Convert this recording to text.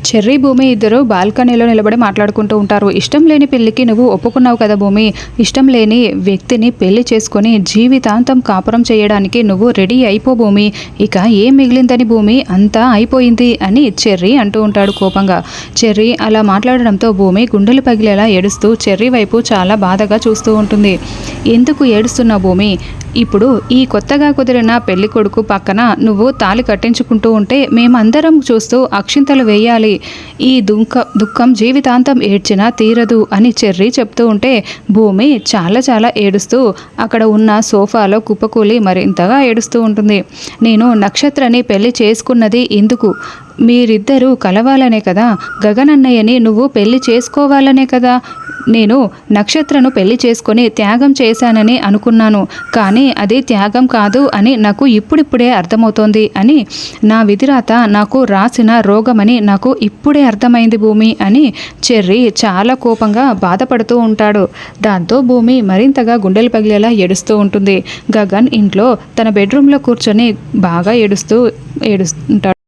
Cherry భూమి ఇద్దరు బాల్కనీలో నిలబడి మాట్లాడుకుంటూ ఉంటారు. ఇష్టం లేని పెళ్లికి నువ్వు ఒప్పుకున్నావు కదా భూమి, ఇష్టం లేని వ్యక్తిని పెళ్లి చేసుకొని జీవితాంతం కాపురం చేయడానికి నువ్వు రెడీ అయిపో భూమి, ఇక ఏం మిగిలిందని భూమి, అంతా అయిపోయింది అని చెర్రీ అంటూ ఉంటాడు కోపంగా. చెర్రీ అలా మాట్లాడడంతో భూమి గుండెలు పగిలేలా ఏడుస్తూ చెర్రీ వైపు చాలా బాధగా చూస్తూ ఉంటుంది. ఎందుకు ఏడుస్తున్నావు భూమి, ఇప్పుడు ఈ కొత్తగా కుదిరిన పెళ్లి కొడుకు పక్కన నువ్వు తాళి కట్టించుకుంటూ ఉంటే మేమందరం చూస్తూ అక్షింతలు వేయాలి, ఈ దుఃఖం జీవితాంతం ఏడ్చినా తీరదు అని చెర్రీ చెప్తూ ఉంటే భూమి చాలా చాలా ఏడుస్తూ అక్కడ ఉన్న సోఫాలో కుప్పకూలి మరింతగా ఏడుస్తూ ఉంటుంది. నేను నక్షత్రని పెళ్లి చేసుకున్నది ఎందుకు, మీరిద్దరూ కలవాలనే కదా, గగన్ అన్నయ్యని నువ్వు పెళ్లి చేసుకోవాలనే కదా, నేను నక్షత్రను పెళ్లి చేసుకొని త్యాగం చేశానని అనుకున్నాను, కానీ అది త్యాగం కాదు అని నాకు ఇప్పుడిప్పుడే అర్థమవుతోంది అని, నా విధిరాత నాకు రాసిన రోగమని నాకు ఇప్పుడే అర్థమైంది భూమి అని చెర్రీ చాలా కోపంగా బాధపడుతూ ఉంటాడు. దాంతో భూమి మరింతగా గుండెలు పగిలేలా ఏడుస్తూ ఉంటుంది. గగన్ ఇంట్లో తన బెడ్రూమ్లో కూర్చొని బాగా ఏడుస్తుంటాడు.